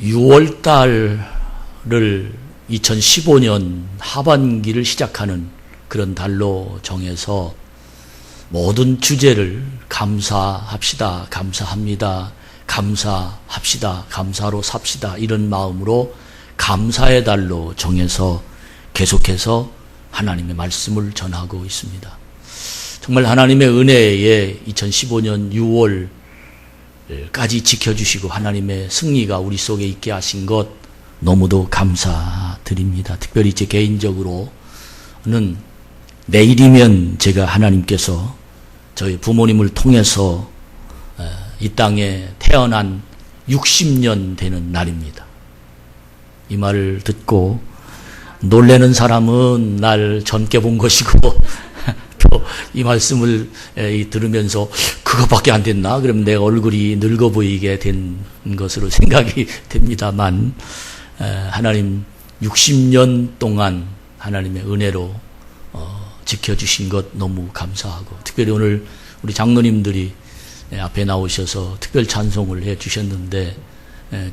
6월 달을 2015년 하반기를 시작하는 그런 달로 정해서 모든 주제를 감사합시다, 감사합니다, 감사합시다, 감사로 삽시다 이런 마음으로 감사의 달로 정해서 계속해서 하나님의 말씀을 전하고 있습니다. 정말 하나님의 은혜에 2015년 6월까지 지켜주시고 하나님의 승리가 우리 속에 있게 하신 것 너무도 감사드립니다. 특별히 제 개인적으로는 내일이면 제가 하나님께서 저희 부모님을 통해서 이 땅에 태어난 60년 되는 날입니다. 이 말을 듣고 놀라는 사람은 날 젊게 본 것이고 또 이 말씀을 들으면서 그것밖에 안 됐나? 그러면 내 얼굴이 늙어 보이게 된 것으로 생각이 됩니다만 하나님 60년 동안 하나님의 은혜로 지켜주신 것 너무 감사하고 특별히 오늘 우리 장로님들이 앞에 나오셔서 특별 찬송을 해 주셨는데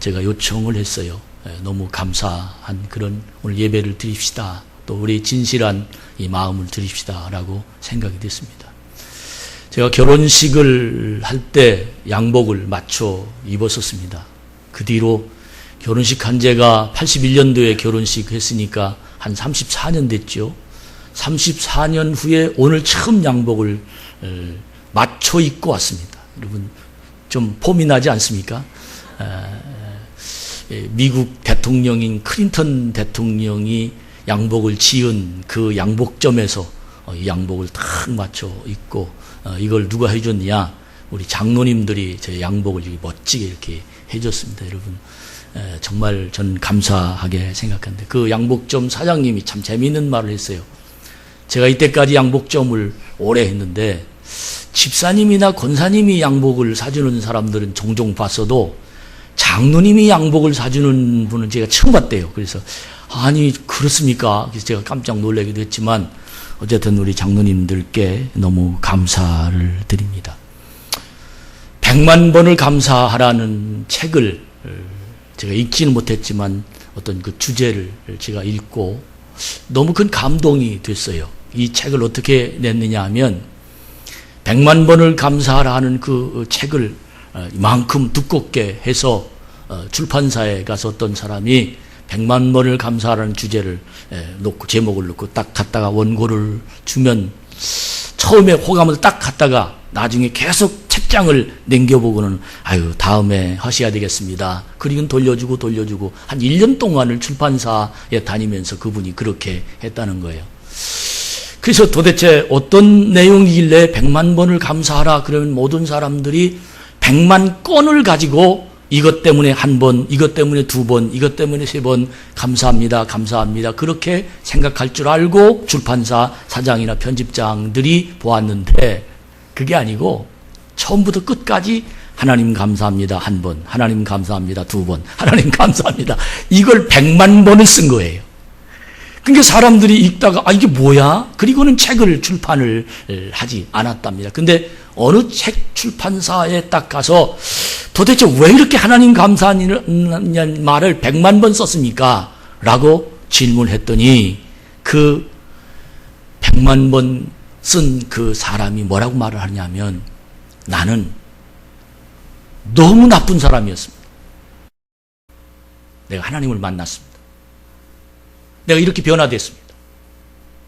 제가 요청을 했어요. 너무 감사한 그런 오늘 예배를 드립시다. 또 우리 진실한 이 마음을 드립시다 라고 생각이 됐습니다. 제가 결혼식을 할 때 양복을 맞춰 입었었습니다. 그 뒤로 결혼식 한 제가 81년도에 결혼식 했으니까 한 34년 됐죠. 34년 후에 오늘 처음 양복을 맞춰 입고 왔습니다. 여러분 좀 폼이 나지 않습니까? 미국 대통령인 클린턴 대통령이 양복을 지은 그 양복점에서 이 양복을 딱 맞춰 입고 이걸 누가 해줬냐? 우리 장로님들이 제 양복을 멋지게 이렇게 해줬습니다. 여러분 정말 전 감사하게 생각하는데 그 양복점 사장님이 참 재미있는 말을 했어요. 제가 이때까지 양복점을 오래 했는데 집사님이나 권사님이 양복을 사주는 사람들은 종종 봤어도 장로님이 양복을 사주는 분은 제가 처음 봤대요. 그래서 아니 그렇습니까? 그래서 제가 깜짝 놀라기도 했지만 어쨌든 우리 장로님들께 너무 감사를 드립니다. 100만 번을 감사하라는 책을 제가 읽지는 못했지만 어떤 그 주제를 제가 읽고 너무 큰 감동이 됐어요. 이 책을 어떻게 냈느냐 하면 100만 번을 감사하라 하는 그 책을 이만큼 두껍게 해서 출판사에 가서 어떤 사람이 100만 번을 감사하라는 주제를 놓고 제목을 놓고 딱 갖다가 원고를 주면 처음에 호감을 딱 갖다가 나중에 계속 책장을 남겨보고는 아유 다음에 하셔야 되겠습니다. 그리고 돌려주고 한 1년 동안을 출판사에 다니면서 그분이 그렇게 했다는 거예요. 그래서 도대체 어떤 내용이길래 100만 번을 감사하라 그러면 모든 사람들이 100만 건을 가지고 이것 때문에 한 번, 이것 때문에 두 번, 이것 때문에 세 번 감사합니다, 감사합니다. 그렇게 생각할 줄 알고 출판사 사장이나 편집장들이 보았는데 그게 아니고 처음부터 끝까지 하나님 감사합니다 한 번, 하나님 감사합니다 두 번, 하나님 감사합니다. 이걸 100만 번을 쓴 거예요. 그러니까 사람들이 읽다가 아 이게 뭐야? 그리고는 책을 출판을 하지 않았답니다. 근데 어느 책 출판사에 딱 가서 도대체 왜 이렇게 하나님 감사하냐는 말을 100만 번 썼습니까? 라고 질문했더니 그 100만 번 쓴 그 사람이 뭐라고 말을 하냐면 나는 너무 나쁜 사람이었습니다. 내가 하나님을 만났습니다. 내가 이렇게 변화됐습니다.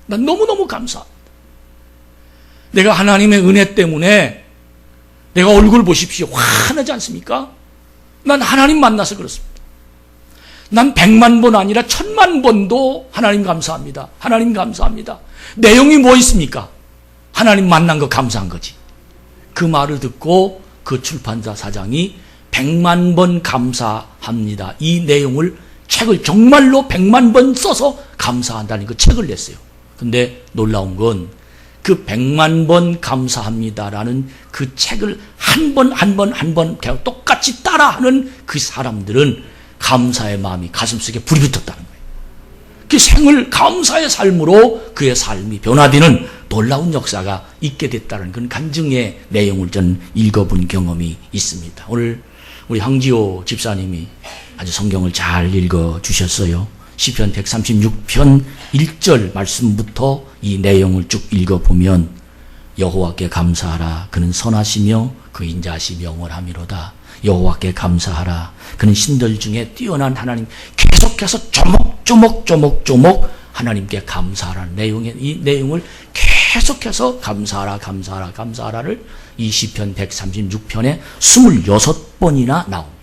난 너무너무 감사합니다. 내가 하나님의 은혜 때문에 내가 얼굴 보십시오. 환하지 않습니까? 난 하나님 만나서 그렇습니다. 난 100만 번 아니라 1000만 번도 하나님 감사합니다. 하나님 감사합니다. 내용이 뭐 있습니까? 하나님 만난 거 감사한 거지. 그 말을 듣고 그 출판사 사장이 100만 번 감사합니다. 이 내용을 책을 정말로 100만 번 써서 감사한다는 그 책을 냈어요. 근데 놀라운 건 그 100만 번 감사합니다라는 그 책을 한 번 그냥 똑같이 따라하는 그 사람들은 감사의 마음이 가슴속에 불이 붙었다는 거예요. 그 생을 감사의 삶으로 그의 삶이 변화되는 놀라운 역사가 있게 됐다는 그런 간증의 내용을 저는 읽어본 경험이 있습니다. 오늘 우리 황지호 집사님이 아주 성경을 잘 읽어 주셨어요. 시편 136편 1절 말씀부터 이 내용을 쭉 읽어보면 여호와께 감사하라. 그는 선하시며 그 인자하심이 영원하미로다. 여호와께 감사하라. 그는 신들 중에 뛰어난 하나님. 계속해서 조목 하나님께 감사하라는 내용의 이 내용을 계속해서 감사하라를 이 시편 136편에 26번이나 나옵니다.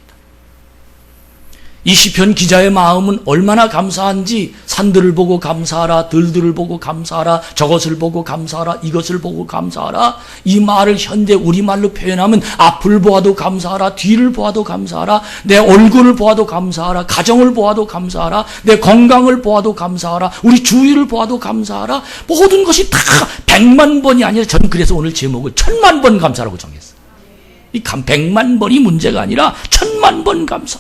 이 시편 기자의 마음은 얼마나 감사한지 산들을 보고 감사하라, 들들을 보고 감사하라, 저것을 보고 감사하라, 이것을 보고 감사하라. 이 말을 현대 우리말로 표현하면 앞을 보아도 감사하라, 뒤를 보아도 감사하라, 내 얼굴을 보아도 감사하라, 가정을 보아도 감사하라, 내 건강을 보아도 감사하라, 우리 주위를 보아도 감사하라. 모든 것이 다 100만 번이 아니라 저는 그래서 오늘 제목을 1000만 번 감사라고 정했어요. 이 100만 번이 문제가 아니라 1000만 번 감사.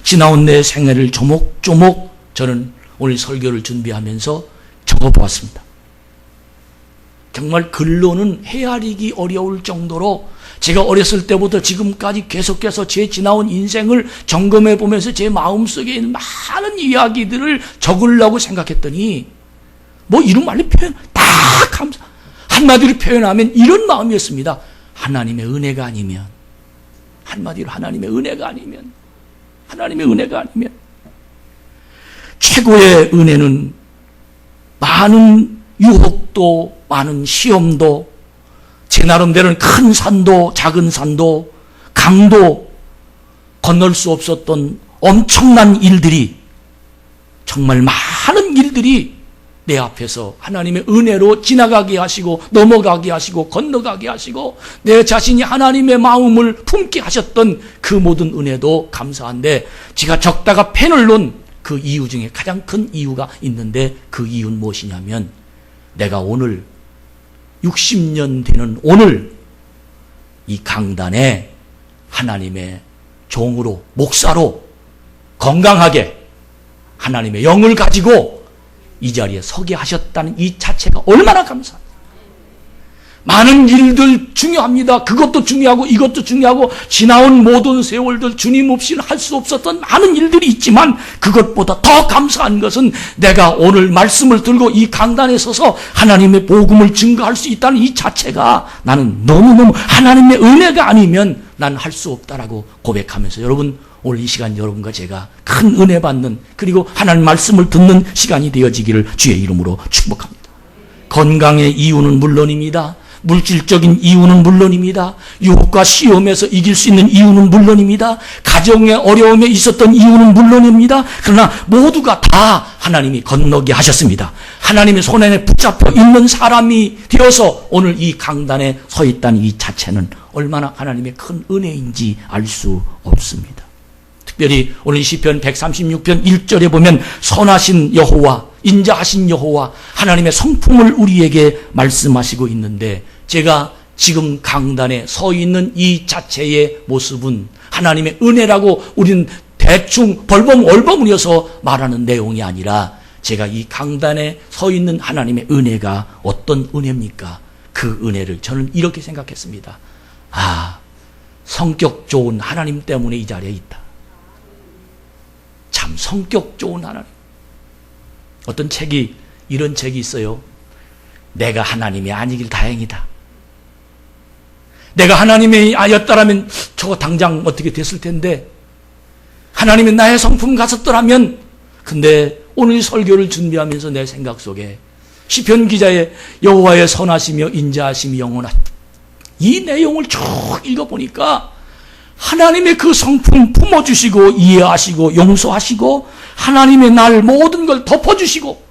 지나온 내 생애를 조목조목 저는 오늘 설교를 준비하면서 적어보았습니다. 정말 글로는 헤아리기 어려울 정도로 제가 어렸을 때부터 지금까지 계속해서 제 지나온 인생을 점검해 보면서 제 마음속에 있는 많은 이야기들을 적으려고 생각했더니 뭐 이런 말로 표현 다 감사. 한마디로 표현하면 이런 마음이었습니다. 하나님의 은혜가 아니면, 한마디로 하나님의 은혜가 아니면, 최고의 은혜는 많은 유혹도, 많은 시험도, 제 나름대로는 큰 산도, 작은 산도, 강도 건널 수 없었던 엄청난 일들이, 정말 많은 일들이 내 앞에서 하나님의 은혜로 지나가게 하시고 넘어가게 하시고 건너가게 하시고 내 자신이 하나님의 마음을 품게 하셨던 그 모든 은혜도 감사한데, 제가 적다가 펜을 놓은 그 이유 중에 가장 큰 이유가 있는데, 그 이유는 무엇이냐면 내가 오늘 60년 되는 오늘 이 강단에 하나님의 종으로, 목사로 건강하게 하나님의 영을 가지고 이 자리에 서게 하셨다는 이 자체가 얼마나 감사합니다. 많은 일들 중요합니다. 그것도 중요하고 이것도 중요하고 지나온 모든 세월들 주님 없이는 할 수 없었던 많은 일들이 있지만, 그것보다 더 감사한 것은 내가 오늘 말씀을 들고 이 강단에 서서 하나님의 복음을 증거할 수 있다는 이 자체가 나는 너무너무 하나님의 은혜가 아니면 난 할 수 없다라고 고백하면서, 여러분 오늘 이 시간 여러분과 제가 큰 은혜 받는, 그리고 하나님 말씀을 듣는 시간이 되어지기를 주의 이름으로 축복합니다. 건강의 이유는 물론입니다. 물질적인 이유는 물론입니다. 유혹과 시험에서 이길 수 있는 이유는 물론입니다. 가정의 어려움에 있었던 이유는 물론입니다. 그러나 모두가 다 하나님이 건너게 하셨습니다. 하나님의 손에 붙잡혀 있는 사람이 되어서 오늘 이 강단에 서 있다는 이 자체는 얼마나 하나님의 큰 은혜인지 알 수 없습니다. 특별히 오늘 시편 136편 1절에 보면 선하신 여호와, 인자하신 여호와, 하나님의 성품을 우리에게 말씀하시고 있는데, 제가 지금 강단에 서 있는 이 자체의 모습은 하나님의 은혜라고 우리는 대충 벌벙얼벙이어서 말하는 내용이 아니라, 제가 이 강단에 서 있는 하나님의 은혜가 어떤 은혜입니까? 그 은혜를 저는 이렇게 생각했습니다. 성격 좋은 하나님 때문에 이 자리에 있다. 참 성격 좋은 하나님. 어떤 책이, 이런 책이 있어요. 내가 하나님이 아니길 다행이다. 내가 하나님이 아니었다라면 저거 당장 어떻게 됐을 텐데, 하나님이 나의 성품 가졌더라면. 근데 오늘 설교를 준비하면서 내 생각 속에 시편 기자의 여호와의 선하시며 인자하심이 영원하다, 이 내용을 쭉 읽어보니까 하나님의 그 성품 품어주시고 이해하시고 용서하시고 하나님의 날 모든 걸 덮어주시고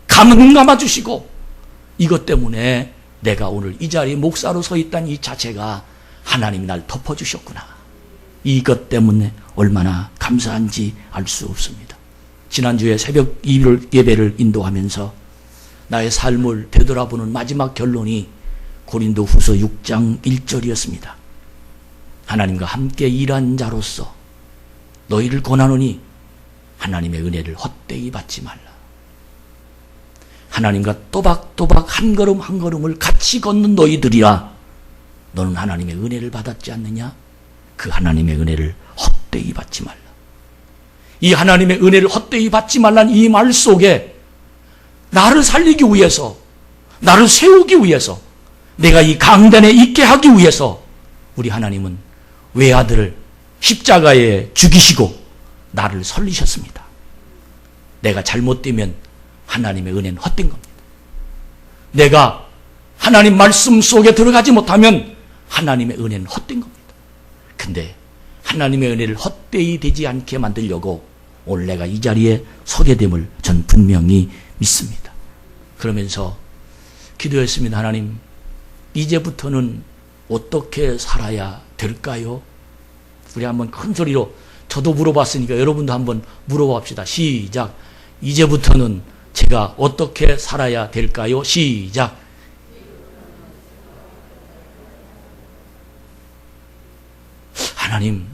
감아주시고, 이것 때문에 내가 오늘 이 자리에 목사로 서 있다는 이 자체가 하나님이 날 덮어주셨구나. 이것 때문에 얼마나 감사한지 알 수 없습니다. 지난주에 새벽 예배를 인도하면서 나의 삶을 되돌아보는 마지막 결론이 고린도후서 6장 1절이었습니다. 하나님과 함께 일한 자로서 너희를 권하노니 하나님의 은혜를 헛되이 받지 말라. 하나님과 또박또박 한 걸음 한 걸음을 같이 걷는 너희들이라, 너는 하나님의 은혜를 받았지 않느냐? 그 하나님의 은혜를 헛되이 헛되이 받지 말라. 이 하나님의 은혜를 헛되이 받지 말라는 이 말 속에 나를 살리기 위해서, 나를 세우기 위해서, 내가 이 강단에 있게 하기 위해서 우리 하나님은 외아들을 십자가에 죽이시고 나를 살리셨습니다. 내가 잘못되면 하나님의 은혜는 헛된 겁니다. 내가 하나님 말씀 속에 들어가지 못하면 하나님의 은혜는 헛된 겁니다. 근데 하나님의 은혜를 헛되이 되지 않게 만들려고 오늘 내가 이 자리에 서게 됨을 전 분명히 믿습니다. 그러면서 기도했습니다. 하나님, 이제부터는 어떻게 살아야 될까요? 우리 한번 큰 소리로, 저도 물어봤으니까 여러분도 한번 물어봅시다. 시작. 이제부터는 제가 어떻게 살아야 될까요? 시작. 하나님,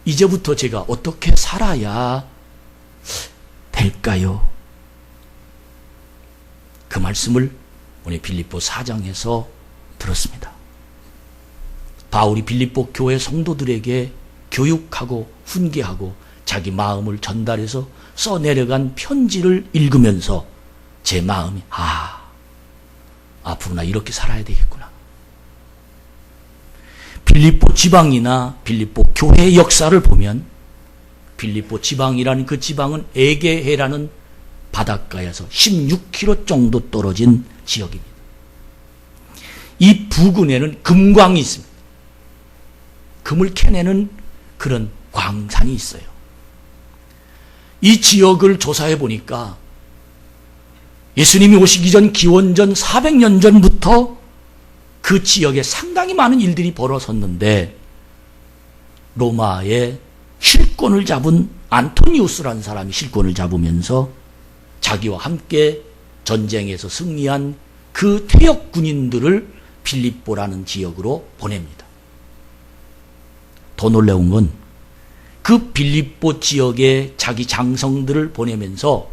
이제부터 제가 어떻게 살아야 될까요? 그 말씀을 오늘 빌립보 4장에서 들었습니다. 바울이 빌립보 교회 성도들에게 교육하고 훈계하고 자기 마음을 전달해서 써내려간 편지를 읽으면서 제 마음이 앞으로 나 이렇게 살아야 되겠구나. 빌립보 지방이나 빌립보 교회의 역사를 보면 빌립보 지방이라는 그 지방은 에게해라는 바닷가에서 16km 정도 떨어진 지역입니다. 이 부근에는 금광이 있습니다. 금을 캐내는 그런 광산이 있어요. 이 지역을 조사해 보니까 예수님이 오시기 전 기원전 400년 전부터 그 지역에 상당히 많은 일들이 벌어졌는데 로마의 실권을 잡은 안토니우스라는 사람이 실권을 잡으면서 자기와 함께 전쟁에서 승리한 그 퇴역 군인들을 빌립보라는 지역으로 보냅니다. 더 놀라운 건 그 빌립보 지역에 자기 장성들을 보내면서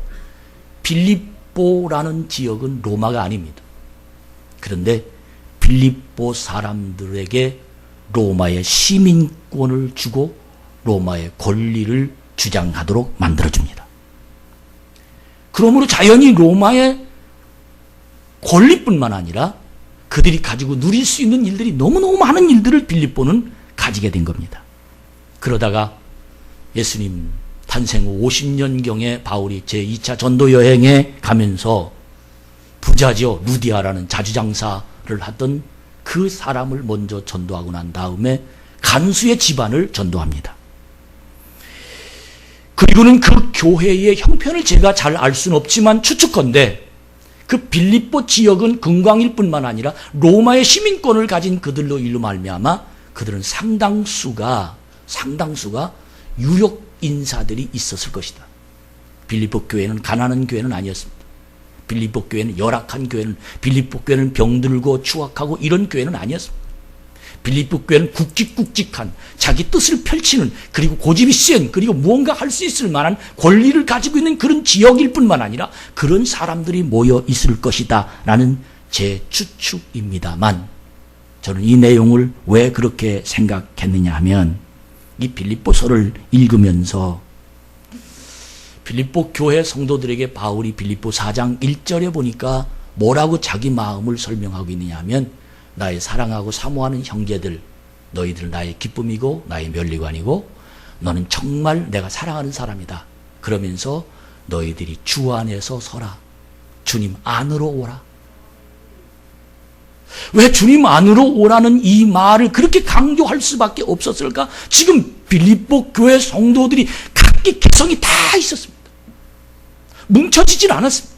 빌립보라는 지역은 로마가 아닙니다. 그런데 빌립보 사람들에게 로마의 시민권을 주고 로마의 권리를 주장하도록 만들어줍니다. 그러므로 자연히 로마의 권리뿐만 아니라 그들이 가지고 누릴 수 있는 일들이 너무너무 많은 일들을 빌립보는 가지게 된 겁니다. 그러다가 예수님 탄생 후 50년경에 바울이 제2차 전도 여행에 가면서 부자죠. 루디아라는 자주장사를 하던 그 사람을 먼저 전도하고 난 다음에 간수의 집안을 전도합니다. 그리고는 그 교회의 형편을 제가 잘 알 수는 없지만 추측컨대 그 빌립보 지역은 금광일 뿐만 아니라 로마의 시민권을 가진 그들로 일로 말미암아 그들은 상당수가 유력 인사들이 있었을 것이다. 빌립보 교회는 가난한 교회는 아니었습니다. 빌립보 교회는 열악한 교회는, 빌립보 교회는 병들고 추악하고 이런 교회는 아니었습니다. 빌립보 교회는 굵직굵직한 자기 뜻을 펼치는, 그리고 고집이 센, 그리고 무언가 할 수 있을 만한 권리를 가지고 있는 그런 지역일 뿐만 아니라 그런 사람들이 모여 있을 것이다 라는 제 추측입니다만, 저는 이 내용을 왜 그렇게 생각했느냐 하면 이 빌립보서를 읽으면서 빌립보 교회 성도들에게 바울이 빌립보 4장 1절에 보니까 뭐라고 자기 마음을 설명하고 있느냐 하면, 나의 사랑하고 사모하는 형제들, 너희들 나의 기쁨이고 나의 면류관이고 너는 정말 내가 사랑하는 사람이다. 그러면서 너희들이 주 안에서 서라. 주님 안으로 오라. 왜 주님 안으로 오라는 이 말을 그렇게 강조할 수밖에 없었을까? 지금 빌립보 교회 성도들이 각기 개성이 다 있었습니다. 뭉쳐지질 않았습니다.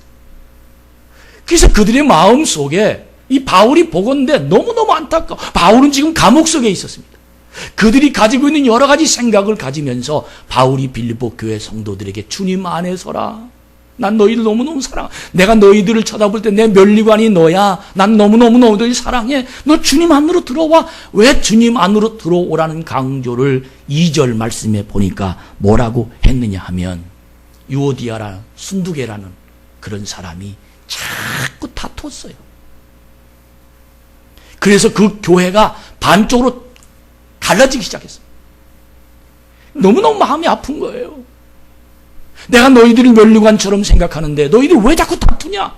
그래서 그들의 마음 속에 이 바울이 보건대 너무너무 안타까워. 바울은 지금 감옥 속에 있었습니다. 그들이 가지고 있는 여러 가지 생각을 가지면서 바울이 빌립보 교회 성도들에게 주님 안에 서라. 난 너희들 너무너무 사랑해. 내가 너희들을 쳐다볼 때 내 면류관이 너야. 난 너무너무 너희들 사랑해. 너 주님 안으로 들어와. 왜 주님 안으로 들어오라는 강조를 2절 말씀에 보니까 뭐라고 했느냐 하면, 유오디아라는 순두개라는 그런 사람이 자꾸 다퉜어요. 그래서 그 교회가 반쪽으로 갈라지기 시작했어요. 너무너무 마음이 아픈 거예요. 내가 너희들이 면류관처럼 생각하는데 너희들이 왜 자꾸 다투냐?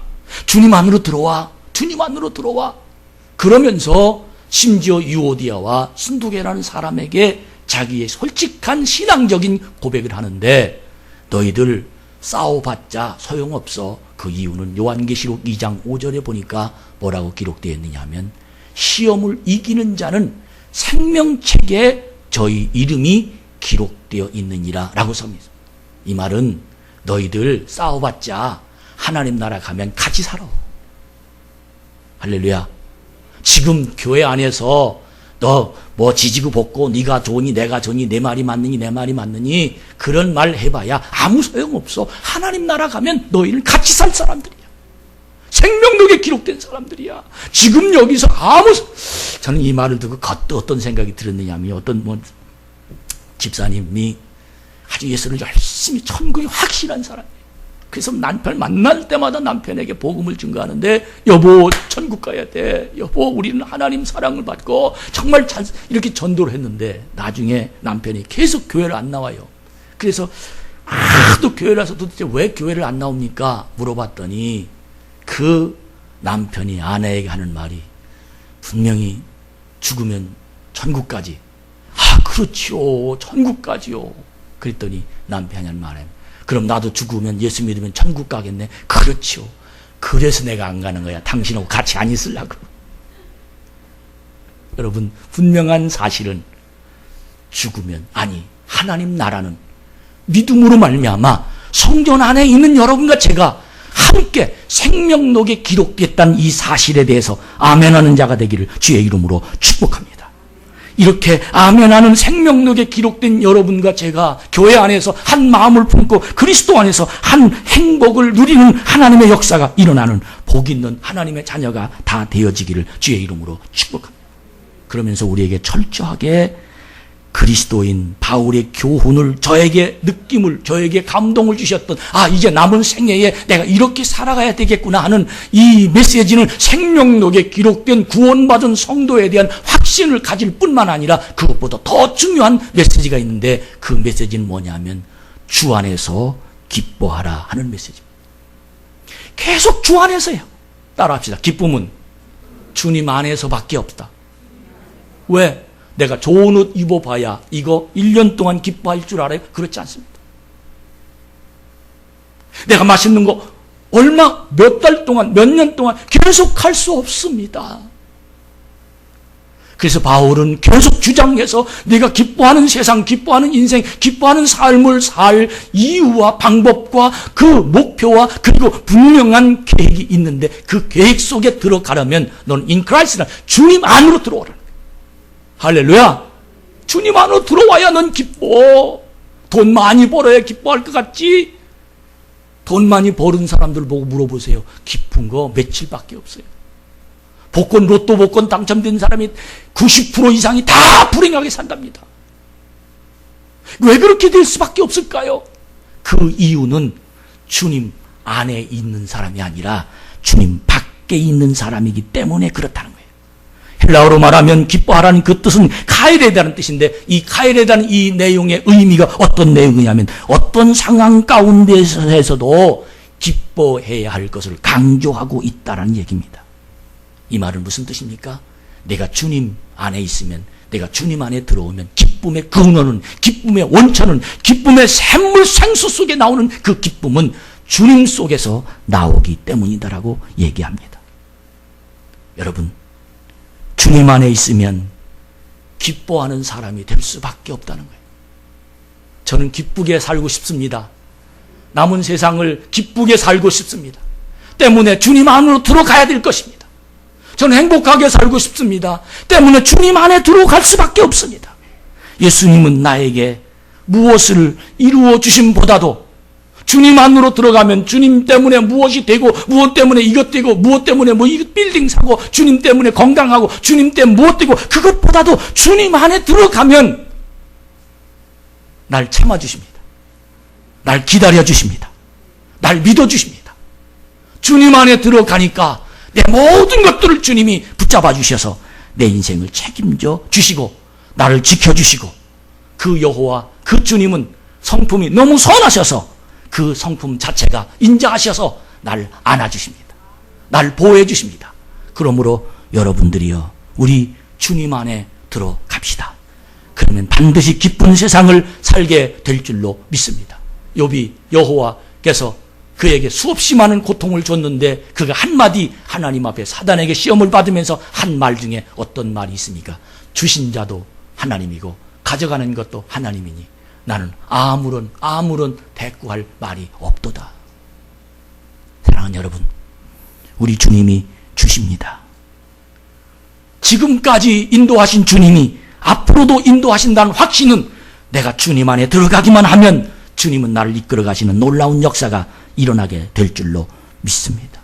주님 안으로 들어와. 주님 안으로 들어와. 그러면서 심지어 유오디아와 순두계라는 사람에게 자기의 솔직한 신앙적인 고백을 하는데, 너희들 싸워봤자 소용없어. 그 이유는 요한계시록 2장 5절에 보니까 뭐라고 기록되어 있느냐 하면, 시험을 이기는 자는 생명책에 저희 이름이 기록되어 있느니라 라고 섭니다. 이 말은 너희들 싸워봤자 하나님 나라 가면 같이 살아. 할렐루야. 지금 교회 안에서 너 뭐 지지고 볶고 네가 좋으니 내가 좋으니 내 말이 맞느니 내 말이 맞느니 그런 말 해봐야 아무 소용없어. 하나님 나라 가면 너희는 같이 살 사람들이야. 생명록에 기록된 사람들이야. 지금 여기서 저는 이 말을 듣고 어떤 생각이 들었느냐면, 어떤 집사님이 아주 예수를 열심히 천국이 확실한 사람이에요. 그래서 남편 만날 때마다 남편에게 복음을 증거하는데, 여보 천국 가야 돼. 여보 우리는 하나님 사랑을 받고 정말 이렇게 전도를 했는데, 나중에 남편이 계속 교회를 안 나와요. 그래서 하도 교회를 와서 도대체 왜 교회를 안 나옵니까? 물어봤더니 그 남편이 아내에게 하는 말이, 분명히 죽으면 천국까지. 아 그렇지요, 천국까지요. 그랬더니 남편이 하는 말에, 그럼 나도 죽으면 예수 믿으면 천국 가겠네. 그렇지요. 그래서 내가 안 가는 거야. 당신하고 같이 안 있으려고. 여러분, 분명한 사실은 죽으면, 아니 하나님 나라는 믿음으로 말미암아 성전 안에 있는 여러분과 제가 함께 생명록에 기록됐다는 이 사실에 대해서 아멘하는 자가 되기를 주의 이름으로 축복합니다. 이렇게 아멘하는 생명록에 기록된 여러분과 제가 교회 안에서 한 마음을 품고 그리스도 안에서 한 행복을 누리는 하나님의 역사가 일어나는 복 있는 하나님의 자녀가 다 되어지기를 주의 이름으로 축복합니다. 그러면서 우리에게 철저하게 그리스도인 바울의 교훈을, 저에게 느낌을, 저에게 감동을 주셨던, 이제 남은 생애에 내가 이렇게 살아가야 되겠구나 하는 이 메시지는 생명록에 기록된 구원받은 성도에 대한 확신을 가질 뿐만 아니라 그것보다 더 중요한 메시지가 있는데, 그 메시지는 뭐냐면 주 안에서 기뻐하라 하는 메시지입니다. 계속 주 안에서요. 따라합시다. 기쁨은 주님 안에서밖에 없다. 왜? 내가 좋은 옷 입어봐야 이거 1년 동안 기뻐할 줄 알아요? 그렇지 않습니다. 내가 맛있는 거 몇 달 동안, 몇 년 동안 계속 할 수 없습니다. 그래서 바울은 계속 주장해서 네가 기뻐하는 세상, 기뻐하는 인생, 기뻐하는 삶을 살 이유와 방법과 그 목표와 그리고 분명한 계획이 있는데, 그 계획 속에 들어가려면 너는 in Christ라, 주님 안으로 들어오라. 할렐루야. 주님 안으로 들어와야 넌 기뻐. 돈 많이 벌어야 기뻐할 것 같지? 돈 많이 버는 사람들 보고 물어보세요. 기쁜 거 며칠밖에 없어요. 로또 복권 당첨된 사람이 90% 이상이 다 불행하게 산답니다. 왜 그렇게 될 수밖에 없을까요? 그 이유는 주님 안에 있는 사람이 아니라 주님 밖에 있는 사람이기 때문에 그렇다는 거예요. 헬라어로 말하면 기뻐하라는 그 뜻은 카이레다는 뜻인데, 이 카이레다는 이 내용의 의미가 어떤 내용이냐면, 어떤 상황 가운데서도 기뻐해야 할 것을 강조하고 있다는 얘기입니다. 이 말은 무슨 뜻입니까? 내가 주님 안에 있으면, 내가 주님 안에 들어오면 기쁨의 근원은, 기쁨의 원천은, 기쁨의 샘물 생수 속에 나오는 그 기쁨은 주님 속에서 나오기 때문이다라고 얘기합니다. 여러분, 주님 안에 있으면 기뻐하는 사람이 될 수밖에 없다는 거예요. 저는 기쁘게 살고 싶습니다. 남은 세상을 기쁘게 살고 싶습니다. 때문에 주님 안으로 들어가야 될 것입니다. 저는 행복하게 살고 싶습니다. 때문에 주님 안에 들어갈 수밖에 없습니다. 예수님은 나에게 무엇을 이루어 주심보다도 주님 안으로 들어가면 주님 때문에 무엇이 되고, 무엇 때문에 이것 되고, 무엇 때문에 이 빌딩 사고, 주님 때문에 건강하고, 주님 때문에 무엇 되고, 그것보다도 주님 안에 들어가면 날 참아주십니다. 날 기다려주십니다. 날 믿어주십니다. 주님 안에 들어가니까 내 모든 것들을 주님이 붙잡아 주셔서 내 인생을 책임져 주시고, 나를 지켜주시고, 그 여호와, 그 주님은 성품이 너무 선하셔서 그 성품 자체가 인자하셔서 날 안아주십니다. 날 보호해 주십니다. 그러므로 여러분들이요, 우리 주님 안에 들어갑시다. 그러면 반드시 기쁜 세상을 살게 될 줄로 믿습니다. 욥이 여호와께서 그에게 수없이 많은 고통을 줬는데 그가 한마디 하나님 앞에 사단에게 시험을 받으면서 한 말 중에 어떤 말이 있습니까? 주신 자도 하나님이고 가져가는 것도 하나님이니 나는 아무런 대꾸할 말이 없도다. 사랑하는 여러분, 우리 주님이 주십니다. 지금까지 인도하신 주님이 앞으로도 인도하신다는 확신은 내가 주님 안에 들어가기만 하면 주님은 나를 이끌어 가시는 놀라운 역사가 일어나게 될 줄로 믿습니다.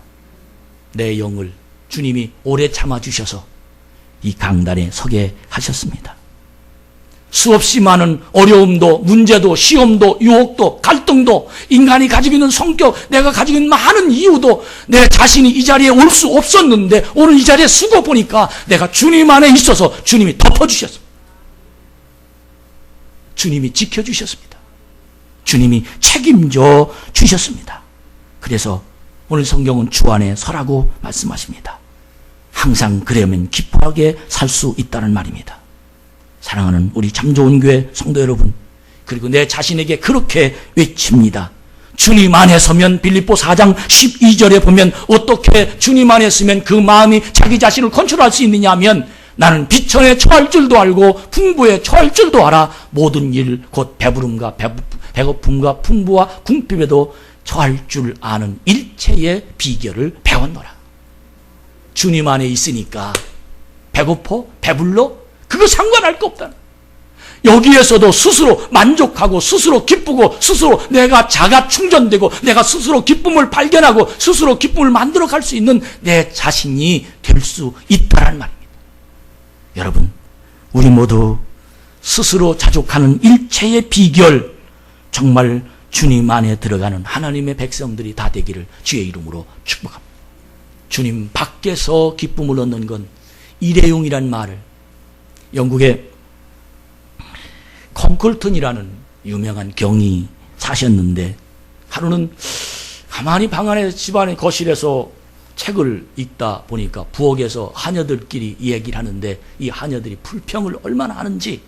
내 영을 주님이 오래 참아주셔서 이 강단에 서게 하셨습니다. 수없이 많은 어려움도, 문제도, 시험도, 유혹도, 갈등도, 인간이 가지고 있는 성격, 내가 가지고 있는 많은 이유도 내 자신이 이 자리에 올 수 없었는데 오늘 이 자리에 서고 보니까 내가 주님 안에 있어서 주님이 덮어주셨습니다. 주님이 지켜주셨습니다. 주님이 책임져 주셨습니다. 그래서 오늘 성경은 주 안에 서라고 말씀하십니다. 항상 그러면 기뻐하게 살 수 있다는 말입니다. 사랑하는 우리 참 좋은 교회 성도 여러분, 그리고 내 자신에게 그렇게 외칩니다. 주님 안에 서면 빌립보 4장 12절에 보면 어떻게 주님 안에 서면 그 마음이 자기 자신을 컨트롤할 수 있느냐 하면 나는 비천에 처할 줄도 알고 풍부에 처할 줄도 알아 모든 일 곧 배부름과 배고픔과 풍부와 궁핍에도 처할 줄 아는 일체의 비결을 배웠노라. 주님 안에 있으니까 배고파? 배불러? 그거 상관할 거 없다. 여기에서도 스스로 만족하고 스스로 기쁘고 스스로 내가 자가 충전되고 내가 스스로 기쁨을 발견하고 스스로 기쁨을 만들어갈 수 있는 내 자신이 될 수 있다는 말입니다. 여러분, 우리 모두 스스로 자족하는 일체의 비결, 정말 주님 안에 들어가는 하나님의 백성들이 다 되기를 주의 이름으로 축복합니다. 주님 밖에서 기쁨을 얻는 건 일회용이란 말을 영국의 콩클턴이라는 유명한 경이 사셨는데 하루는 가만히 방 안에 집안의 거실에서 책을 읽다 보니까 부엌에서 하녀들끼리 얘기를 하는데 이 하녀들이 불평을 얼마나 하는지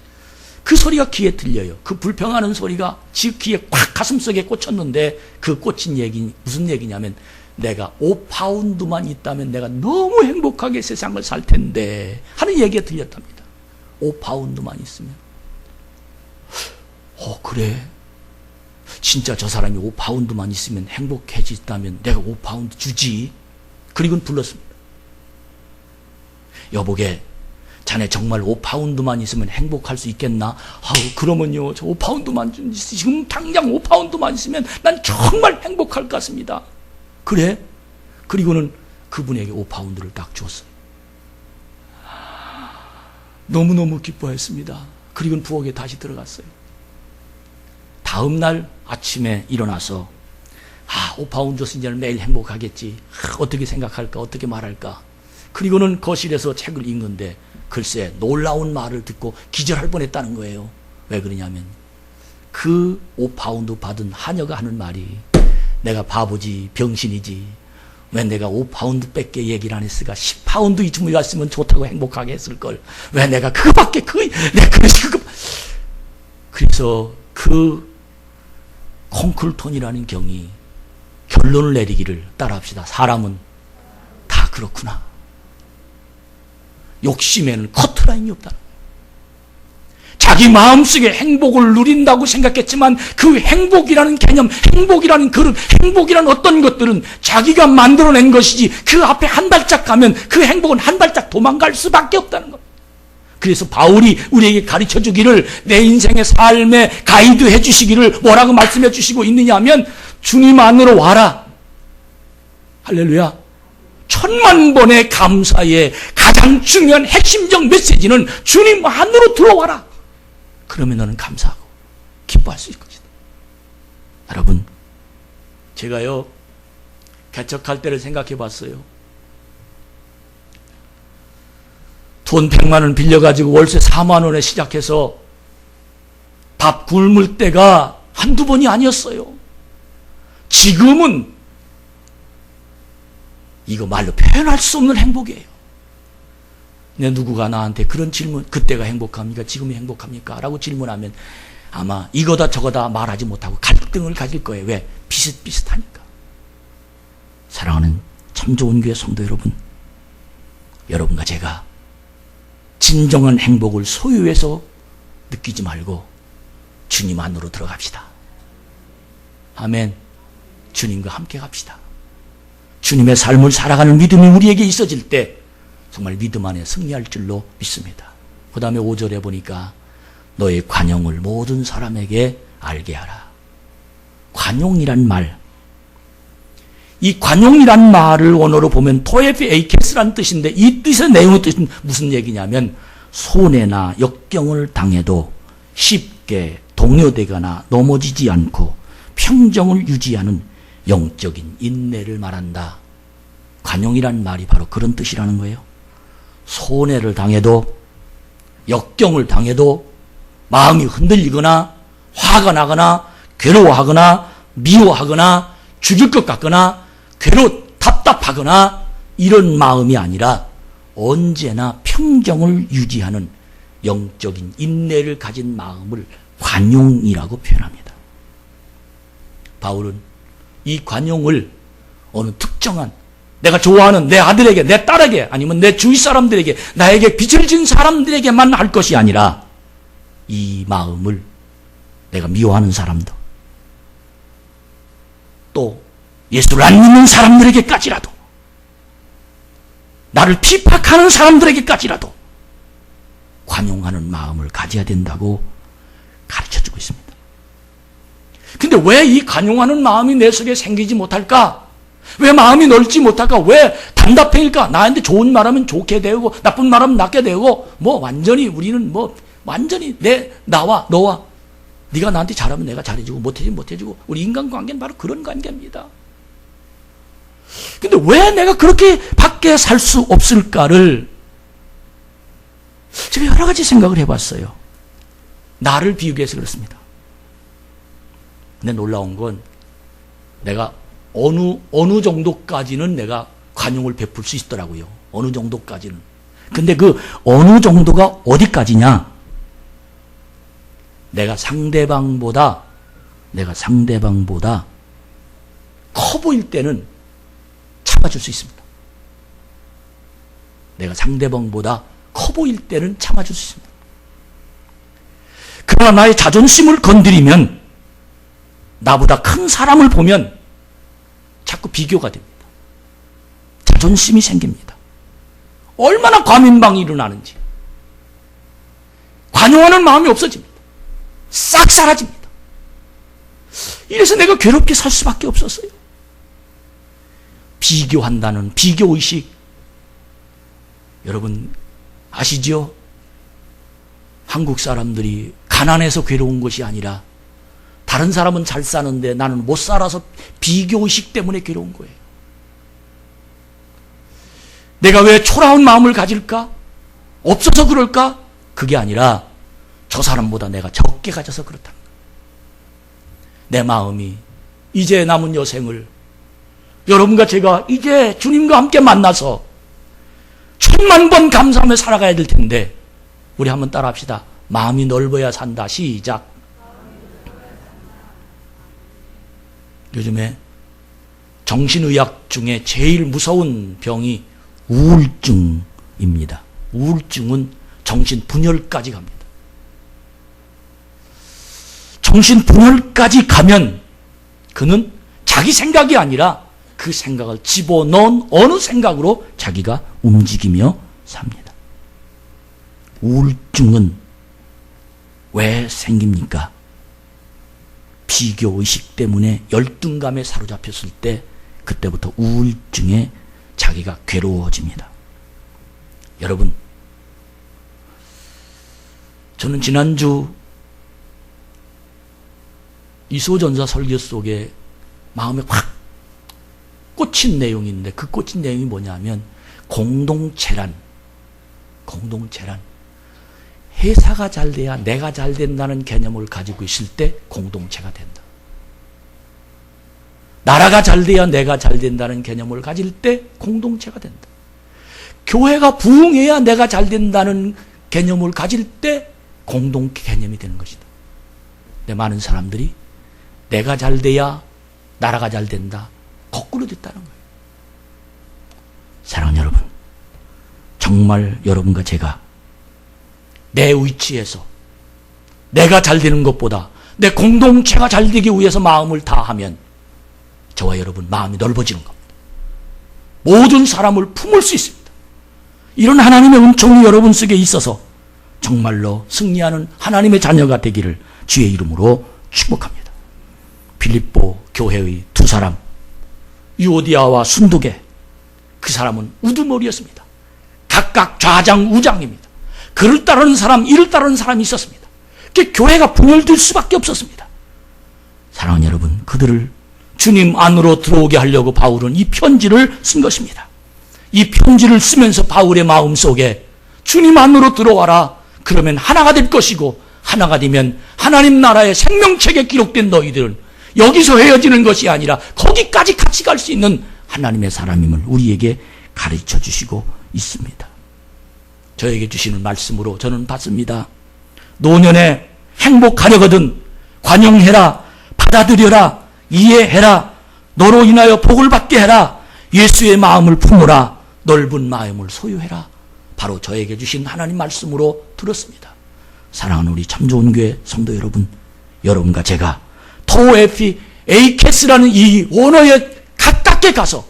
그 소리가 귀에 들려요. 그 불평하는 소리가 지 귀에 꽉 가슴속에 꽂혔는데 그 꽂힌 얘기 무슨 얘기냐면 내가 5파운드만 있다면 내가 너무 행복하게 세상을 살 텐데 하는 얘기가 들렸답니다. 5파운드만 있으면 그래 진짜 저 사람이 5파운드만 있으면 행복해진다면 내가 5파운드 주지. 그리고는 불렀습니다. 여보게 자네 정말 5파운드만 있으면 행복할 수 있겠나? 그러면요 저 5파운드만 지금 당장 5파운드만 있으면 난 정말 행복할 것 같습니다. 그래? 그리고는 그분에게 5파운드를 딱 줬어요. 너무너무 기뻐했습니다. 그리고는 부엌에 다시 들어갔어요. 다음 날 아침에 일어나서 5파운드 줬으니 매일 행복하겠지. 어떻게 생각할까? 어떻게 말할까? 그리고는 거실에서 책을 읽는데 글쎄 놀라운 말을 듣고 기절할 뻔했다는 거예요. 왜 그러냐면 그 5파운드 받은 하녀가 하는 말이 내가 바보지 병신이지 왜 내가 5파운드 밖에 얘기를 안 했을까? 10파운드 이쯤에 갔으면 좋다고 행복하게 했을걸. 왜 내가 그거밖에 그래서 그 콩클톤이라는 경이 결론을 내리기를 따라합시다. 사람은 다 그렇구나. 욕심에는 커트라인이 없다는 거예요. 자기 마음속에 행복을 누린다고 생각했지만 그 행복이라는 개념, 행복이라는 그릇, 행복이라는 어떤 것들은 자기가 만들어낸 것이지 그 앞에 한 발짝 가면 그 행복은 한 발짝 도망갈 수밖에 없다는 겁니다. 그래서 바울이 우리에게 가르쳐 주기를 내 인생의 삶에 가이드 해 주시기를 뭐라고 말씀해 주시고 있느냐 하면 주님 안으로 와라. 할렐루야. 10,000,000번의 감사의 가장 중요한 핵심적 메시지는 주님 안으로 들어와라. 그러면 너는 감사하고 기뻐할 수 있을 것이다. 여러분, 제가요 개척할 때를 생각해 봤어요. 돈 100만 원 빌려가지고 월세 4만 원에 시작해서 밥 굶을 때가 한두 번이 아니었어요. 지금은 이거 말로 표현할 수 없는 행복이에요. 누구가 나한테 그런 질문, 그때가 행복합니까? 지금이 행복합니까? 라고 질문하면 아마 이거다 저거다 말하지 못하고 갈등을 가질 거예요. 왜? 비슷비슷하니까. 사랑하는 참 좋은 교회 성도 여러분, 여러분과 제가 진정한 행복을 소유해서 느끼지 말고 주님 안으로 들어갑시다. 아멘. 주님과 함께 갑시다. 주님의 삶을 살아가는 믿음이 우리에게 있어질 때 정말 믿음 안에 승리할 줄로 믿습니다. 그 다음에 5절에 보니까 너의 관용을 모든 사람에게 알게 하라. 관용이란 말, 이 관용이란 말을 원어로 보면 토에피 에이케스란 뜻인데 이 뜻의 내용의 뜻은 무슨 얘기냐면 손해나 역경을 당해도 쉽게 동요되거나 넘어지지 않고 평정을 유지하는 영적인 인내를 말한다. 관용이란 말이 바로 그런 뜻이라는 거예요. 손해를 당해도 역경을 당해도 마음이 흔들리거나 화가 나거나 괴로워하거나 미워하거나 죽일 것 같거나 답답하거나 이런 마음이 아니라 언제나 평정을 유지하는 영적인 인내를 가진 마음을 관용이라고 표현합니다. 바울은 이 관용을 어느 특정한 내가 좋아하는 내 아들에게, 내 딸에게, 아니면 내 주위 사람들에게, 나에게 빚을 진 사람들에게만 할 것이 아니라 이 마음을 내가 미워하는 사람도 또 예수를 안 믿는 사람들에게까지라도 나를 핍박하는 사람들에게까지라도 관용하는 마음을 가져야 된다고 가르쳐주고 있습니다. 근데 왜 이 관용하는 마음이 내 속에 생기지 못할까? 왜 마음이 넓지 못할까? 왜 단답해일까? 나한테 좋은 말하면 좋게 되고 나쁜 말하면 나게 되고 완전히 우리는 완전히 나와 너와 네가 나한테 잘하면 내가 잘해주고 못해주면 못해주고 우리 인간관계는 바로 그런 관계입니다. 근데 왜 내가 그렇게 밖에 살 수 없을까를 제가 여러 가지 생각을 해봤어요. 나를 비우기 위해서 그렇습니다. 근데 놀라운 건 내가 어느 정도까지는 내가 관용을 베풀 수 있더라고요. 어느 정도까지는. 근데 그 어느 정도가 어디까지냐? 내가 상대방보다 커 보일 때는 참아줄 수 있습니다. 내가 상대방보다 커 보일 때는 참아줄 수 있습니다. 그러나 나의 자존심을 건드리면 나보다 큰 사람을 보면 자꾸 비교가 됩니다. 자존심이 생깁니다. 얼마나 과민방이 일어나는지. 관용하는 마음이 없어집니다. 싹 사라집니다. 이래서 내가 괴롭게 살 수밖에 없었어요. 비교한다는 비교의식. 여러분 아시죠? 한국 사람들이 가난해서 괴로운 것이 아니라 다른 사람은 잘 사는데 나는 못 살아서 비교의식 때문에 괴로운 거예요. 내가 왜 초라한 마음을 가질까? 없어서 그럴까? 그게 아니라 저 사람보다 내가 적게 가져서 그렇다. 내 마음이 이제 남은 여생을 여러분과 제가 이제 주님과 함께 만나서 10,000번 감사하며 살아가야 될 텐데 우리 한번 따라합시다. 마음이 넓어야 산다. 시작. 요즘에 정신의학 중에 제일 무서운 병이 우울증입니다. 우울증은 정신분열까지 갑니다. 정신분열까지 가면 그는 자기 생각이 아니라 그 생각을 집어넣은 어느 생각으로 자기가 움직이며 삽니다. 우울증은 왜 생깁니까? 비교의식 때문에 열등감에 사로잡혔을 때 그때부터 우울증에 자기가 괴로워집니다. 여러분, 저는 지난주 이소전자 설교 속에 마음에 확 꽂힌 내용이 있는데 그 꽂힌 내용이 뭐냐면 공동체란 회사가 잘 돼야 내가 잘 된다는 개념을 가지고 있을 때 공동체가 된다. 나라가 잘 돼야 내가 잘 된다는 개념을 가질 때 공동체가 된다. 교회가 부흥해야 내가 잘 된다는 개념을 가질 때 공동 개념이 되는 것이다. 근데 많은 사람들이 내가 잘 돼야 나라가 잘 된다. 거꾸로 됐다는 거예요. 사랑하는 여러분, 정말 여러분과 제가 내 위치에서 내가 잘 되는 것보다 내 공동체가 잘 되기 위해서 마음을 다하면 저와 여러분 마음이 넓어지는 겁니다. 모든 사람을 품을 수 있습니다. 이런 하나님의 은총이 여러분 속에 있어서 정말로 승리하는 하나님의 자녀가 되기를 주의 이름으로 축복합니다. 빌립보 교회의 두 사람, 유오디아와 순두계, 그 사람은 우두머리였습니다. 각각 좌장우장입니다. 그를 따르는 사람, 이를 따르는 사람이 있었습니다. 그 교회가 분열될 수밖에 없었습니다. 사랑하는 여러분, 그들을 주님 안으로 들어오게 하려고 바울은 이 편지를 쓴 것입니다. 이 편지를 쓰면서 바울의 마음속에 주님 안으로 들어와라. 그러면 하나가 될 것이고, 하나가 되면 하나님 나라의 생명책에 기록된 너희들은 여기서 헤어지는 것이 아니라 거기까지 같이 갈 수 있는 하나님의 사람임을 우리에게 가르쳐 주시고 있습니다. 저에게 주시는 말씀으로 저는 받습니다. 노년에 행복하려거든 관용해라, 받아들여라, 이해해라, 너로 인하여 복을 받게 해라, 예수의 마음을 품으라, 넓은 마음을 소유해라. 바로 저에게 주신 하나님 말씀으로 들었습니다. 사랑하는 우리 참 좋은 교회 성도 여러분, 여러분과 제가 토에피 에이케스라는 이 원어에 가깝게 가서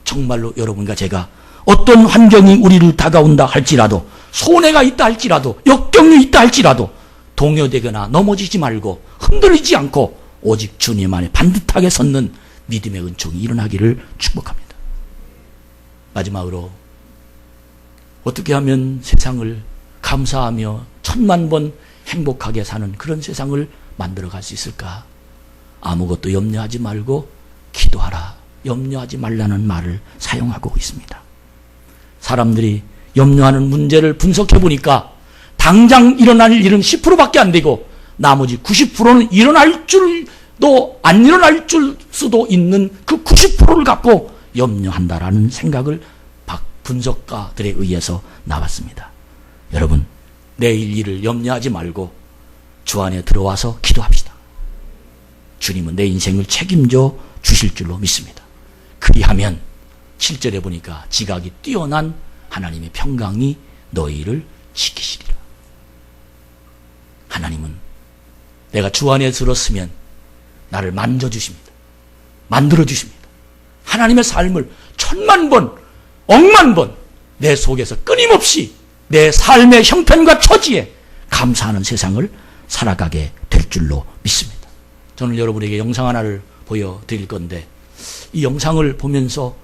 정말로 여러분과 제가 어떤 환경이 우리를 다가온다 할지라도, 손해가 있다 할지라도, 역경이 있다 할지라도 동요되거나 넘어지지 말고 흔들리지 않고 오직 주님 안에 반듯하게 섰는 믿음의 은총이 일어나기를 축복합니다. 마지막으로 어떻게 하면 세상을 감사하며 천만 번 행복하게 사는 그런 세상을 만들어갈 수 있을까? 아무것도 염려하지 말고 기도하라. 염려하지 말라는 말을 사용하고 있습니다. 사람들이 염려하는 문제를 분석해 보니까 당장 일어날 일은 10%밖에 안 되고 나머지 90%는 일어날 줄도 안 일어날 줄 수도 있는 그 90%를 갖고 염려한다라는 생각을 분석가들에 의해서 나왔습니다. 여러분, 내일 일을 염려하지 말고 주 안에 들어와서 기도합시다. 주님은 내 인생을 책임져 주실 줄로 믿습니다. 그리하면 7절에 보니까 지각이 뛰어난 하나님의 평강이 너희를 지키시리라. 하나님은 내가 주 안에 들었으면 나를 만져주십니다. 만들어주십니다. 하나님의 삶을 천만 번, 억만 번 내 속에서 끊임없이 내 삶의 형편과 처지에 감사하는 세상을 살아가게 될 줄로 믿습니다. 저는 여러분에게 영상 하나를 보여드릴 건데, 이 영상을 보면서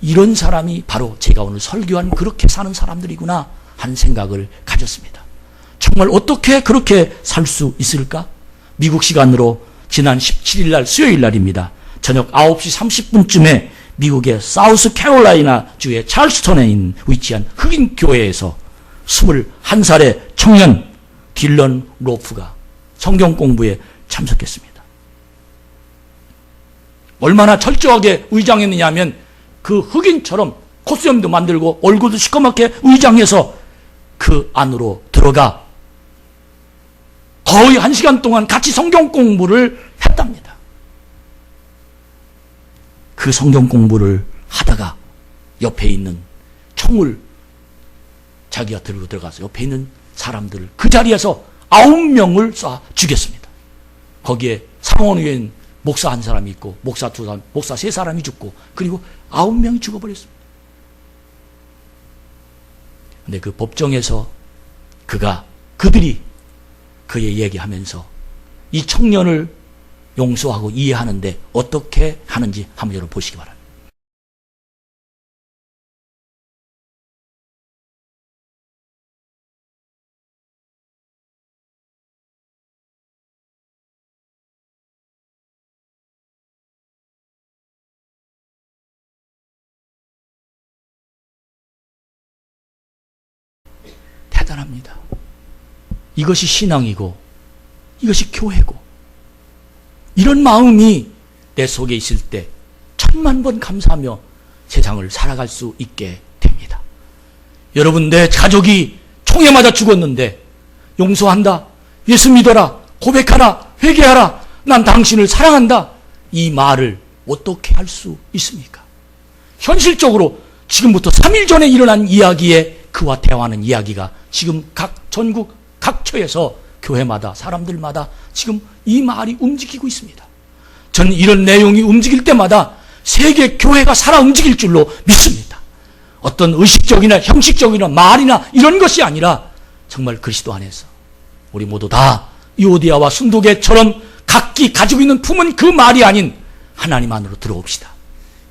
이런 사람이 바로 제가 오늘 설교한 그렇게 사는 사람들이구나 하는 생각을 가졌습니다. 정말 어떻게 그렇게 살 수 있을까? 미국 시간으로 지난 17일 날 수요일 날입니다. 저녁 9시 30분쯤에 미국의 사우스캐롤라이나 주의 찰스턴에 위치한 흑인 교회에서 21살의 청년 딜런 로프가 성경 공부에 참석했습니다. 얼마나 철저하게 의장했느냐 하면 그 흑인처럼 코스염도 만들고 얼굴도 시커멓게 의장해서 그 안으로 들어가 거의 1시간 동안 같이 성경 공부를 했답니다. 그 성경 공부를 하다가 옆에 있는 총을 자기가 들고 들어가서 옆에 있는 사람들을 그 자리에서 9명을 쏴 죽였습니다. 거기에 상원의원 목사 1사람이 있고 목사 2사람, 목사 3사람이 죽고 그리고 9명이 죽어버렸습니다. 근데 그 법정에서 그들이 그의 얘기하면서 이 청년을 용서하고 이해하는데 어떻게 하는지 한번 여러분 보시기 바랍니다. 대단합니다. 이것이 신앙이고 이것이 교회고, 이런 마음이 내 속에 있을 때 천만 번 감사하며 세상을 살아갈 수 있게 됩니다. 여러분, 내 가족이 총에 맞아 죽었는데 용서한다, 예수 믿어라, 고백하라, 회개하라, 난 당신을 사랑한다, 이 말을 어떻게 할 수 있습니까? 현실적으로 지금부터 3일 전에 일어난 이야기에 그와 대화하는 이야기가 지금 전국 각처에서 교회마다 사람들마다 지금 이 말이 움직이고 있습니다. 저는 이런 내용이 움직일 때마다 세계 교회가 살아 움직일 줄로 믿습니다. 어떤 의식적이나 형식적이나 말이나 이런 것이 아니라 정말 그리스도 안에서 우리 모두 다 유오디아와 순도계처럼 각기 가지고 있는 품은 그 말이 아닌 하나님 안으로 들어옵시다.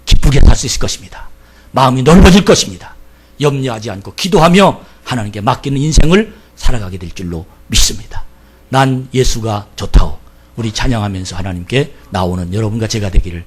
기쁘게 살 수 있을 것입니다. 마음이 넓어질 것입니다. 염려하지 않고 기도하며 하나님께 맡기는 인생을 살아가게 될 줄로 믿습니다. 난 예수가 좋다오. 우리 찬양하면서 하나님께 나오는 여러분과 제가 되기를